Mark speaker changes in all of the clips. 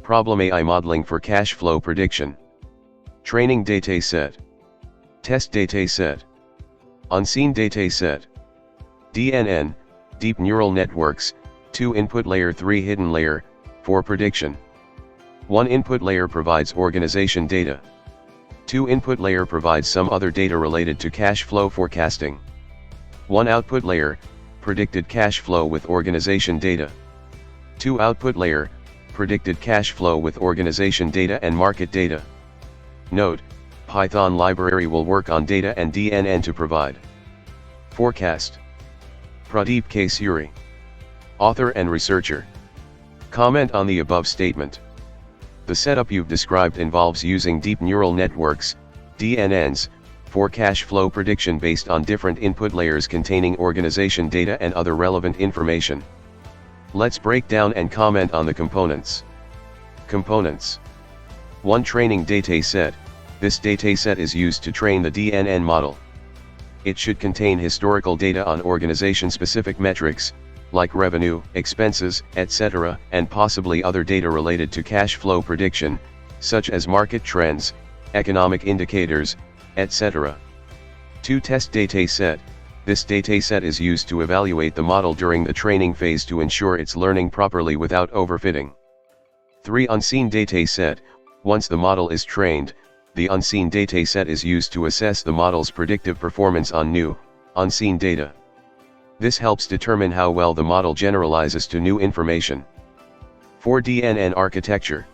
Speaker 1: Problem AI modeling for cash flow prediction. Training dataset. Test dataset. Unseen dataset. DNN, deep neural networks, 2 input layer 3 hidden layer, for prediction. 1 input layer provides organization data. 2 input layer provides some other data related to cash flow forecasting. 1 output layer, predicted cash flow with organization data. 2 output layer, predicted cash flow with organization data and market data. Note, Python library will work on data and DNN to provide forecast. Pradeep K. Suri. Author and researcher. Comment on the above statement. The setup you've described involves using deep neural networks, DNNs, for cash flow prediction based on different input layers containing organization data and other relevant information. Let's break down and comment on the components. Components. 1. Training dataset. This dataset is used to train the DNN model. It should contain historical data on organization-specific metrics, like revenue, expenses, etc., and possibly other data related to cash flow prediction, such as market trends, economic indicators, etc. 2. Test dataset. This dataset is used to evaluate the model during the training phase to ensure it's learning properly without overfitting. 3. Unseen dataset. Once the model is trained, the unseen dataset is used to assess the model's predictive performance on new, unseen data. This helps determine how well the model generalizes to new information. 4. DNN architecture.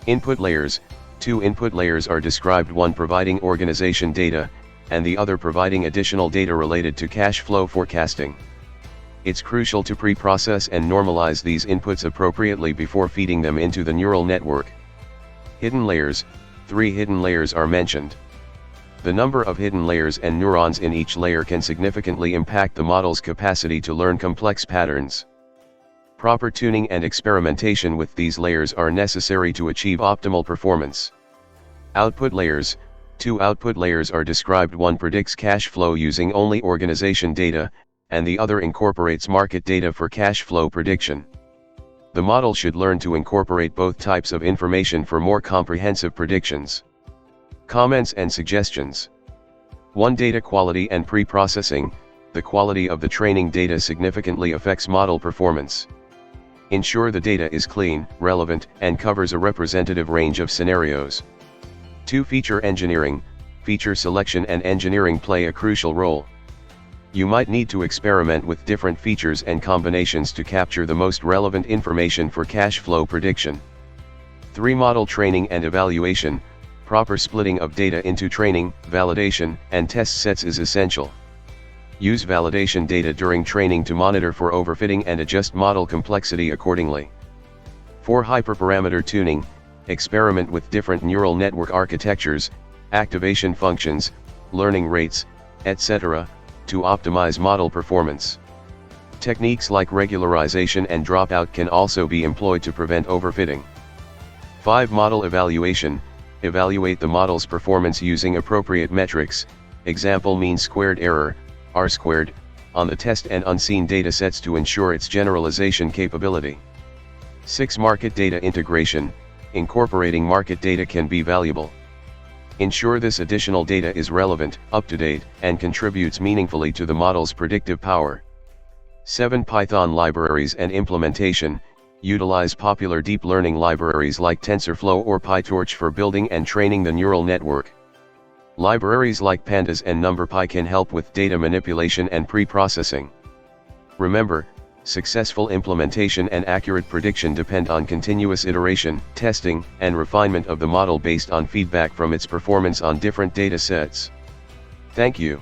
Speaker 1: Input layers. 2 input layers are described, one providing organization data, and the other providing additional data related to cash flow forecasting. It's crucial to pre-process and normalize these inputs appropriately before feeding them into the neural network. Hidden layers. 3 hidden layers are mentioned. The number of hidden layers and neurons in each layer can significantly impact the model's capacity to learn complex patterns. Proper tuning and experimentation with these layers are necessary to achieve optimal performance. Output layers. 2 output layers are described, one predicts cash flow using only organization data, and the other incorporates market data for cash flow prediction. The model should learn to incorporate both types of information for more comprehensive predictions. Comments and suggestions. 1. Data quality and pre-processing. The quality of the training data significantly affects model performance. Ensure the data is clean, relevant, and covers a representative range of scenarios. 2. Feature engineering. Feature selection and engineering play a crucial role. You might need to experiment with different features and combinations to capture the most relevant information for cash flow prediction. 3. Model training and evaluation. Proper splitting of data into training, validation, and test sets is essential. Use validation data during training to monitor for overfitting and adjust model complexity accordingly. 4. Hyperparameter tuning. Experiment with different neural network architectures, activation functions, learning rates, etc., to optimize model performance. Techniques like regularization and dropout can also be employed to prevent overfitting. 5. Model evaluation. Evaluate the model's performance using appropriate metrics, example mean squared error, R-squared, on the test and unseen datasets to ensure its generalization capability. 6. Market data integration. Incorporating market data can be valuable. Ensure this additional data is relevant, up-to-date, and contributes meaningfully to the model's predictive power. 7. Python libraries and implementation. Utilize popular deep learning libraries like TensorFlow or PyTorch for building and training the neural network. Libraries like Pandas and NumPy can help with data manipulation and pre-processing. Remember, successful implementation and accurate prediction depend on continuous iteration, testing, and refinement of the model based on feedback from its performance on different data sets. Thank you.